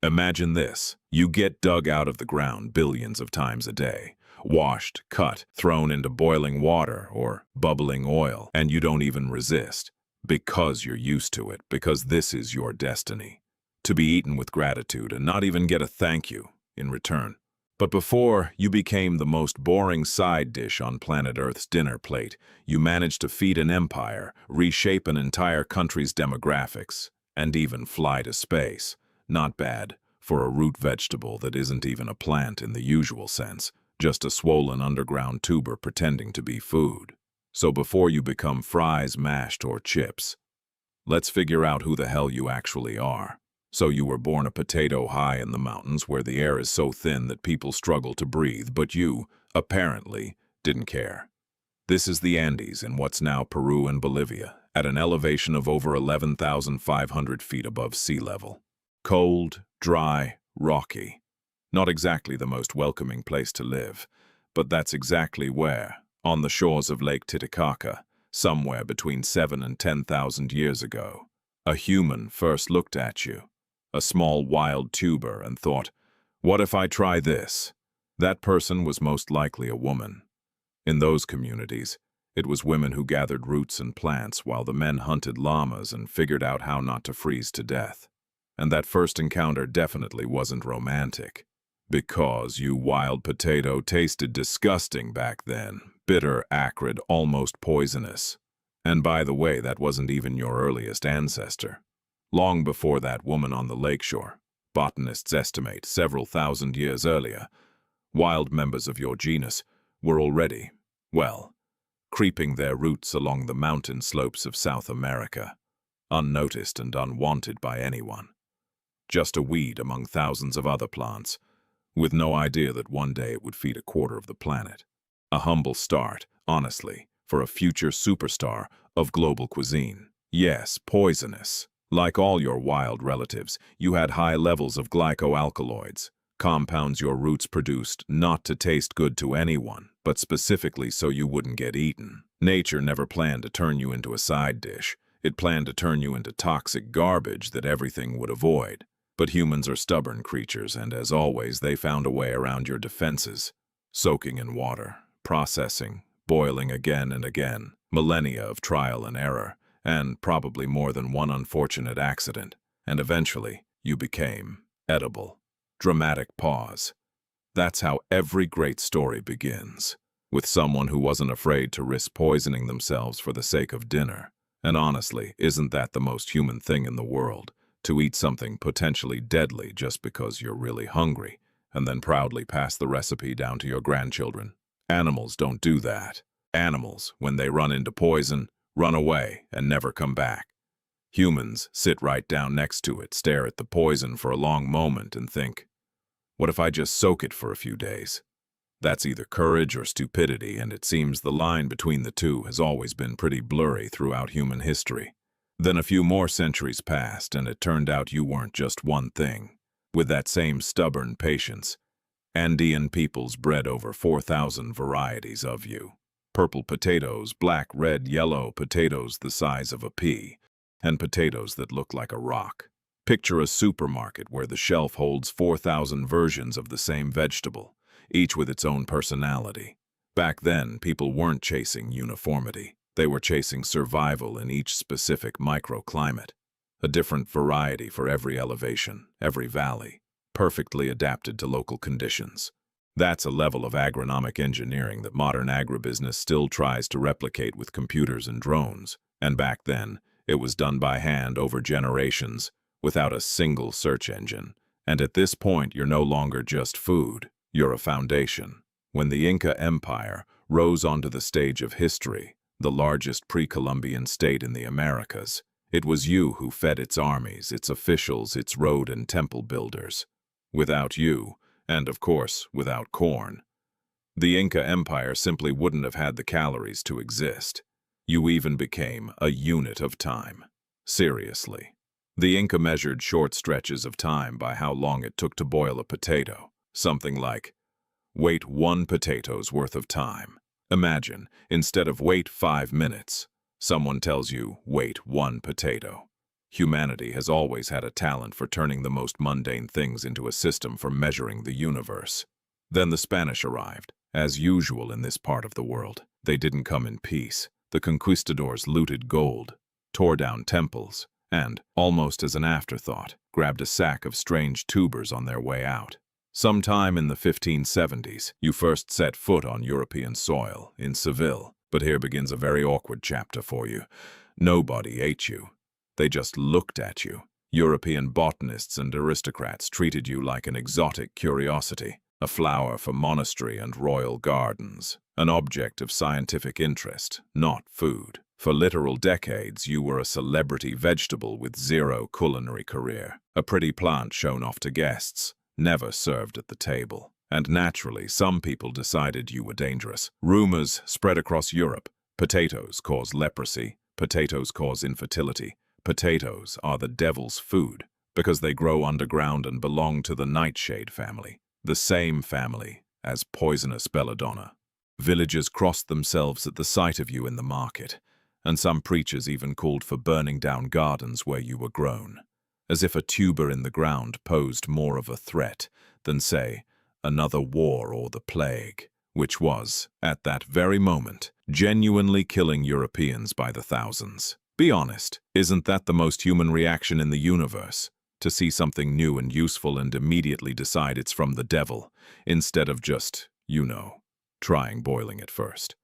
Imagine this. You get dug out of the ground billions of times a day, washed, cut, thrown into boiling water or bubbling oil, and you don't even resist. Because you're used to it, because this is your destiny. To be eaten with gratitude and not even get a thank you in return. But before you became the most boring side dish on planet Earth's dinner plate, you managed to feed an empire, reshape an entire country's demographics, and even fly to space. Not bad for a root vegetable that isn't even a plant in the usual sense, just a swollen underground tuber pretending to be food. So before you become fries, mashed, or chips, let's figure out who the hell you actually are. So you were born a potato high in the mountains where the air is so thin that people struggle to breathe, but you, apparently, didn't care. This is the Andes in what's now Peru and Bolivia, at an elevation of over 11,500 feet above sea level. Cold, dry, rocky. Not exactly the most welcoming place to live, but that's exactly where, on the shores of Lake Titicaca, somewhere between 7 and 10,000 years ago, a human first looked at you, a small wild tuber, and thought, what if I try this? That person was most likely a woman. In those communities, it was women who gathered roots and plants while the men hunted llamas and figured out how not to freeze to death. And that first encounter definitely wasn't romantic. Because you wild potato tasted disgusting back then, bitter, acrid, almost poisonous. And by the way, that wasn't even your earliest ancestor. Long before that woman on the lakeshore, botanists estimate several thousand years earlier, wild members of your genus were already, well, creeping their roots along the mountain slopes of South America, unnoticed and unwanted by anyone. Just a weed among thousands of other plants, with no idea that one day it would feed a quarter of the planet. A humble start, honestly, for a future superstar of global cuisine. Yes, poisonous. Like all your wild relatives, you had high levels of glycoalkaloids, compounds your roots produced not to taste good to anyone, but specifically so you wouldn't get eaten. Nature never planned to turn you into a side dish. It planned to turn you into toxic garbage that everything would avoid. But humans are stubborn creatures, and as always, they found a way around your defenses. Soaking in water, processing, boiling again and again, millennia of trial and error, and probably more than one unfortunate accident, and eventually you became edible. Dramatic pause. That's how every great story begins, with someone who wasn't afraid to risk poisoning themselves for the sake of dinner. And honestly, isn't that the most human thing in the world? To eat something potentially deadly just because you're really hungry, and then proudly pass the recipe down to your grandchildren. Animals don't do that. Animals, when they run into poison, run away and never come back. Humans sit right down next to it, stare at the poison for a long moment and think, what if I just soak it for a few days? That's either courage or stupidity, and it seems the line between the two has always been pretty blurry throughout human history. Then a few more centuries passed, and it turned out you weren't just one thing. With that same stubborn patience, Andean peoples bred over 4,000 varieties of you. Purple potatoes, black, red, yellow potatoes the size of a pea, and potatoes that look like a rock. Picture a supermarket where the shelf holds 4,000 versions of the same vegetable, each with its own personality. Back then, people weren't chasing uniformity. They were chasing survival in each specific microclimate. A different variety for every elevation, every valley, perfectly adapted to local conditions. That's a level of agronomic engineering that modern agribusiness still tries to replicate with computers and drones. And back then, it was done by hand over generations, without a single search engine. And at this point, you're no longer just food, you're a foundation. When the Inca Empire rose onto the stage of history, the largest pre-Columbian state in the Americas, it was you who fed its armies, its officials, its road and temple builders. Without you, and of course, without corn, the Inca Empire simply wouldn't have had the calories to exist. You even became a unit of time. Seriously. The Inca measured short stretches of time by how long it took to boil a potato. Something like, wait 1 potato's worth of time. Imagine, instead of wait 5 minutes, someone tells you, wait 1 potato. Humanity has always had a talent for turning the most mundane things into a system for measuring the universe. Then the Spanish arrived. As usual in this part of the world, they didn't come in peace. The conquistadors looted gold, tore down temples, and, almost as an afterthought, grabbed a sack of strange tubers on their way out. Sometime in the 1570s, you first set foot on European soil, in Seville. But here begins a very awkward chapter for you. Nobody ate you. They just looked at you. European botanists and aristocrats treated you like an exotic curiosity, a flower for monastery and royal gardens, an object of scientific interest, not food. For literal decades, you were a celebrity vegetable with zero culinary career, a pretty plant shown off to guests, never served at the table. And naturally, some people decided you were dangerous. Rumors spread across Europe. Potatoes cause leprosy. Potatoes cause infertility. Potatoes are the devil's food because they grow underground and belong to the nightshade family, the same family as poisonous belladonna. Villagers crossed themselves at the sight of you in the market, and some preachers even called for burning down gardens where you were grown, as if a tuber in the ground posed more of a threat than, say, another war or the plague, which was, at that very moment, genuinely killing Europeans by the thousands. Be honest, isn't that the most human reaction in the universe? To see something new and useful and immediately decide it's from the devil, instead of just, trying boiling it first.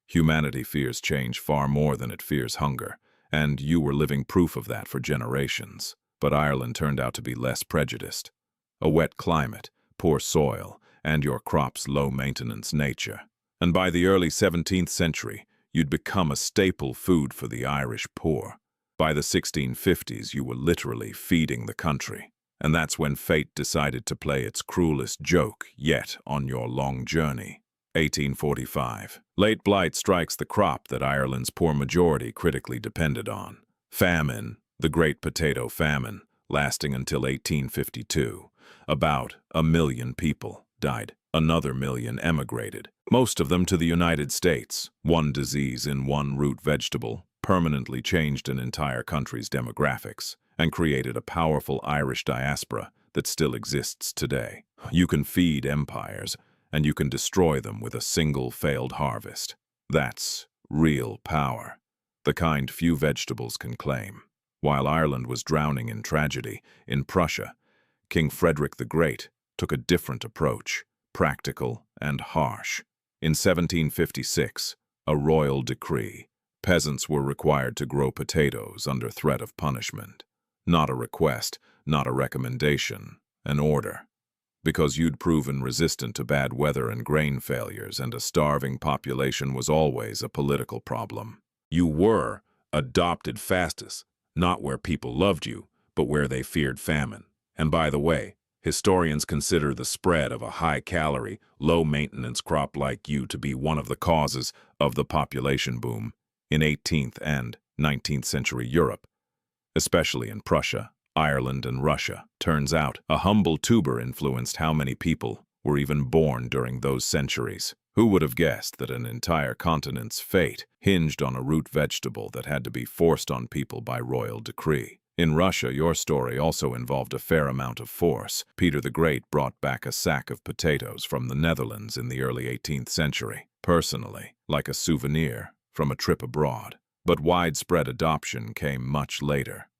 Humanity fears change far more than it fears hunger, and you were living proof of that for generations. But Ireland turned out to be less prejudiced. A wet climate, poor soil, and your crop's low-maintenance nature. And by the early 17th century, you'd become a staple food for the Irish poor. By the 1650s, you were literally feeding the country. And that's when fate decided to play its cruelest joke yet on your long journey. 1845. Late blight strikes the crop that Ireland's poor majority critically depended on. Famine, the Great Potato Famine, lasting until 1852. About 1 million people died. Another million emigrated, most of them to the United States. One disease in one root vegetable permanently changed an entire country's demographics and created a powerful Irish diaspora that still exists today. You can feed empires, and you can destroy them with a single failed harvest. That's real power, the kind few vegetables can claim. While Ireland was drowning in tragedy, in Prussia, King Frederick the Great took a different approach, practical and harsh. In 1756, a royal decree. Peasants were required to grow potatoes under threat of punishment. Not a request, not a recommendation, an order. Because you'd proven resistant to bad weather and grain failures, and a starving population was always a political problem. You were adopted fastest, not where people loved you, but where they feared famine. And by the way, historians consider the spread of a high-calorie, low-maintenance crop like you to be one of the causes of the population boom in 18th and 19th century Europe, especially in Prussia, Ireland, and Russia. Turns out, a humble tuber influenced how many people were even born during those centuries. Who would have guessed that an entire continent's fate hinged on a root vegetable that had to be forced on people by royal decree? In Russia, your story also involved a fair amount of force. Peter the Great brought back a sack of potatoes from the Netherlands in the early 18th century, personally, like a souvenir from a trip abroad. But widespread adoption came much later,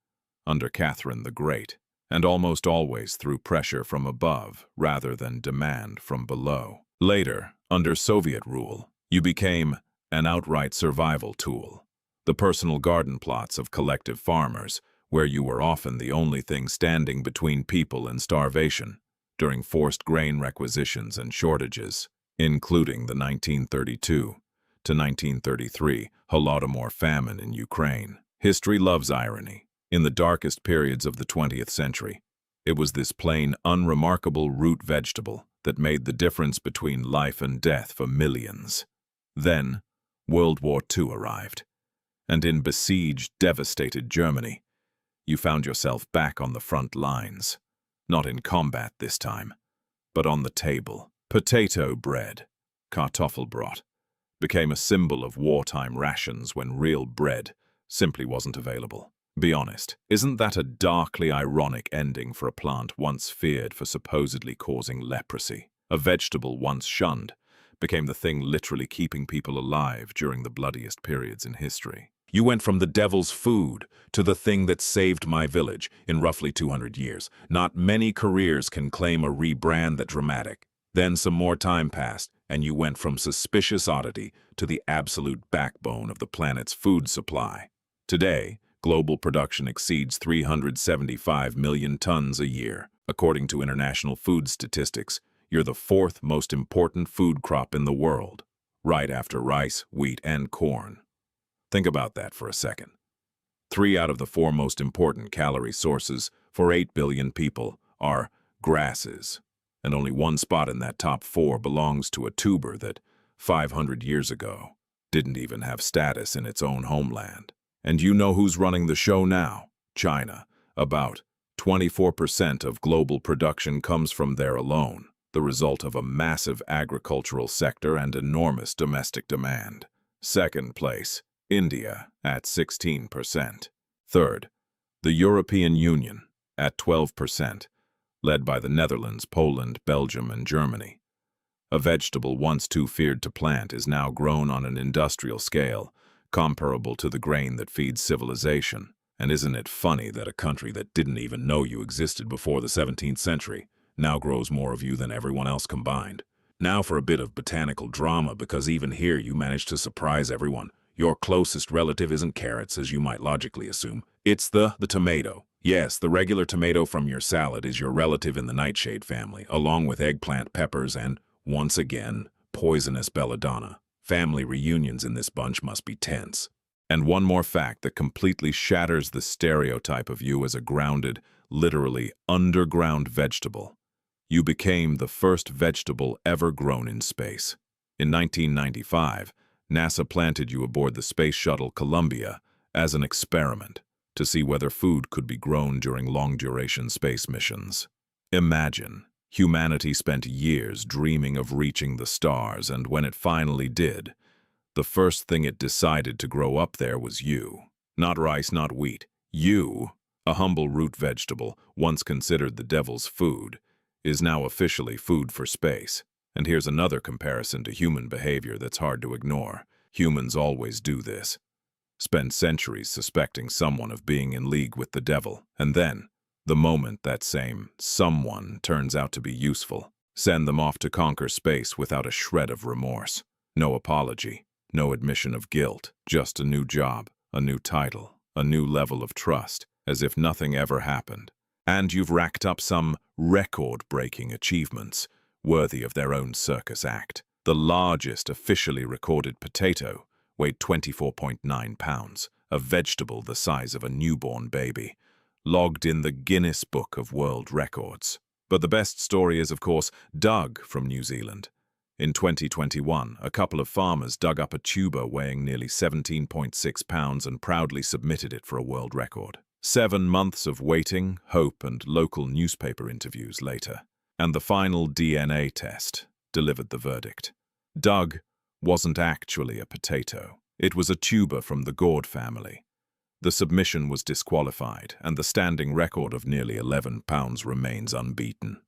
under Catherine the Great, and almost always through pressure from above rather than demand from below. Later, under Soviet rule, you became an outright survival tool. The personal garden plots of collective farmers, where you were often the only thing standing between people and starvation during forced grain requisitions and shortages, including the 1932 to 1933 Holodomor famine in Ukraine. History loves irony. In the darkest periods of the 20th century, it was this plain, unremarkable root vegetable that made the difference between life and death for millions. Then, World War II arrived, and in besieged, devastated Germany, you found yourself back on the front lines, not in combat this time, but on the table. Potato bread, Kartoffelbrot, became a symbol of wartime rations when real bread simply wasn't available. Be honest, isn't that a darkly ironic ending for a plant once feared for supposedly causing leprosy? A vegetable once shunned became the thing literally keeping people alive during the bloodiest periods in history. You went from the devil's food to the thing that saved my village in roughly 200 years. Not many careers can claim a rebrand that dramatic. Then some more time passed, and you went from suspicious oddity to the absolute backbone of the planet's food supply. Today, global production exceeds 375 million tons a year. According to international food statistics, you're the fourth most important food crop in the world, right after rice, wheat, and corn. Think about that for a second. 3 out of the 4 most important calorie sources for 8 billion people are grasses, and only one spot in that top 4 belongs to a tuber that, 500 years ago, didn't even have status in its own homeland. And you know who's running the show now? China. About 24% of global production comes from there alone, the result of a massive agricultural sector and enormous domestic demand. Second place, India at 16%. Third, the European Union at 12%, led by the Netherlands, Poland, Belgium, and Germany. A vegetable once too feared to plant is now grown on an industrial scale, comparable to the grain that feeds civilization. And isn't it funny that a country that didn't even know you existed before the 17th century now grows more of you than everyone else combined? Now for a bit of botanical drama, because even here you managed to surprise everyone. Your closest relative isn't carrots, as you might logically assume. It's the tomato. Yes, the regular tomato from your salad is your relative in the nightshade family, along with eggplant, peppers, and, once again, poisonous belladonna. Family reunions in this bunch must be tense. And one more fact that completely shatters the stereotype of you as a grounded, literally underground vegetable. You became the first vegetable ever grown in space. In 1995, NASA planted you aboard the space shuttle Columbia as an experiment to see whether food could be grown during long-duration space missions. Imagine, humanity spent years dreaming of reaching the stars, and when it finally did, the first thing it decided to grow up there was you. Not rice, not wheat. You, a humble root vegetable, once considered the devil's food, is now officially food for space. And here's another comparison to human behavior that's hard to ignore. Humans always do this. Spend centuries suspecting someone of being in league with the devil, and then, the moment that same someone turns out to be useful, send them off to conquer space without a shred of remorse. No apology, no admission of guilt, just a new job, a new title, a new level of trust, as if nothing ever happened. And you've racked up some record-breaking achievements, worthy of their own circus act. The largest officially recorded potato weighed 24.9 pounds, a vegetable the size of a newborn baby, logged in the Guinness Book of World Records. But the best story is, of course, Doug from New Zealand. In 2021, a couple of farmers dug up a tuber weighing nearly 17.6 pounds and proudly submitted it for a world record. 7 months of waiting, hope, and local newspaper interviews later, and the final DNA test delivered the verdict. Doug wasn't actually a potato. It was a tuber from the gourd family. The submission was disqualified, and the standing record of nearly 11 pounds remains unbeaten.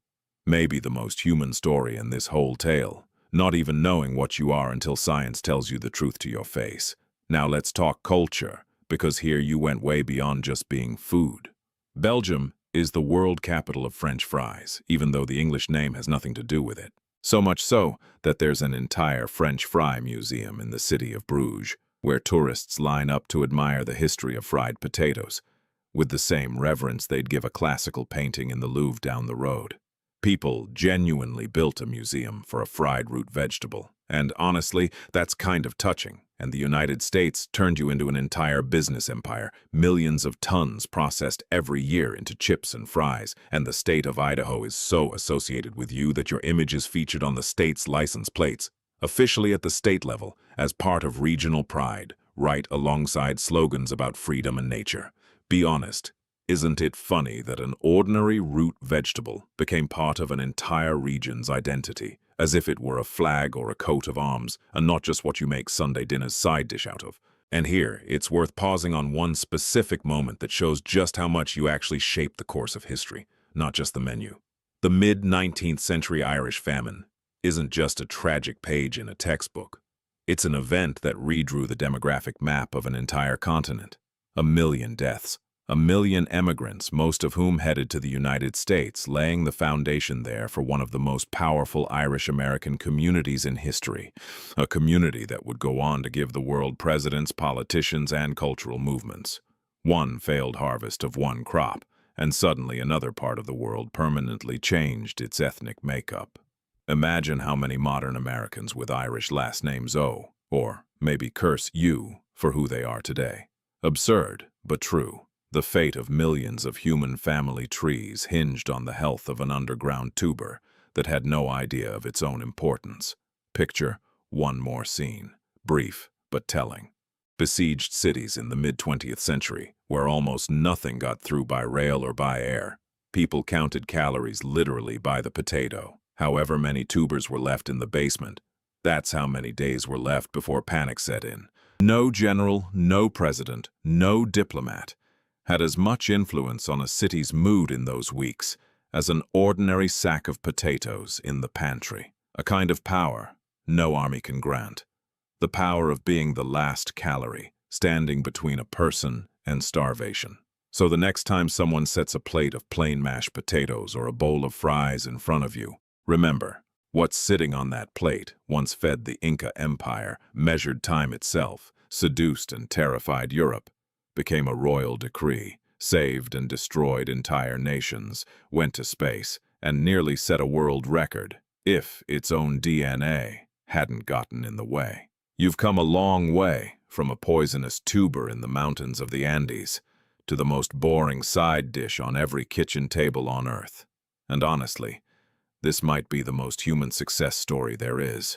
Maybe the most human story in this whole tale, not even knowing what you are until science tells you the truth to your face. Now let's talk culture, because here you went way beyond just being food. Belgium is the world capital of French fries, even though the English name has nothing to do with it. So much so that there's an entire French fry museum in the city of Bruges, where tourists line up to admire the history of fried potatoes, with the same reverence they'd give a classical painting in the Louvre down the road. People genuinely built a museum for a fried root vegetable, and honestly, that's kind of touching. And the United States turned you into an entire business empire, millions of tons processed every year into chips and fries, and the state of Idaho is so associated with you that your image is featured on the state's license plates, officially at the state level, as part of regional pride, right alongside slogans about freedom and nature. Be honest, isn't it funny that an ordinary root vegetable became part of an entire region's identity, as if it were a flag or a coat of arms, and not just what you make Sunday dinner's side dish out of? And here, it's worth pausing on one specific moment that shows just how much you actually shaped the course of history, not just the menu. The mid-19th century Irish famine isn't just a tragic page in a textbook. It's an event that redrew the demographic map of an entire continent. 1 million deaths, 1 million emigrants, most of whom headed to the United States, laying the foundation there for one of the most powerful Irish-American communities in history, a community that would go on to give the world presidents, politicians, and cultural movements. One failed harvest of one crop, and suddenly another part of the world permanently changed its ethnic makeup. Imagine how many modern Americans with Irish last names owe, or maybe curse you for who they are today. Absurd, but true. The fate of millions of human family trees hinged on the health of an underground tuber that had no idea of its own importance. Picture one more scene, brief but telling. Besieged cities in the mid-20th century, where almost nothing got through by rail or by air. People counted calories literally by the potato. However many tubers were left in the basement, that's how many days were left before panic set in. No general, no president, no diplomat had as much influence on a city's mood in those weeks as an ordinary sack of potatoes in the pantry. A kind of power no army can grant. The power of being the last calorie, standing between a person and starvation. So the next time someone sets a plate of plain mashed potatoes or a bowl of fries in front of you, remember, what's sitting on that plate once fed the Inca Empire, measured time itself, seduced and terrified Europe, became a royal decree, saved and destroyed entire nations, went to space, and nearly set a world record, if its own DNA hadn't gotten in the way. You've come a long way from a poisonous tuber in the mountains of the Andes to the most boring side dish on every kitchen table on Earth. And honestly, this might be the most human success story there is.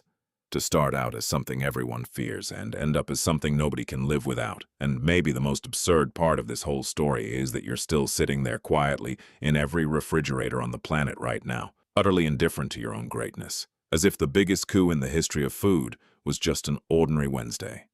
To start out as something everyone fears and end up as something nobody can live without. And maybe the most absurd part of this whole story is that you're still sitting there quietly in every refrigerator on the planet right now, utterly indifferent to your own greatness, as if the biggest coup in the history of food was just an ordinary Wednesday.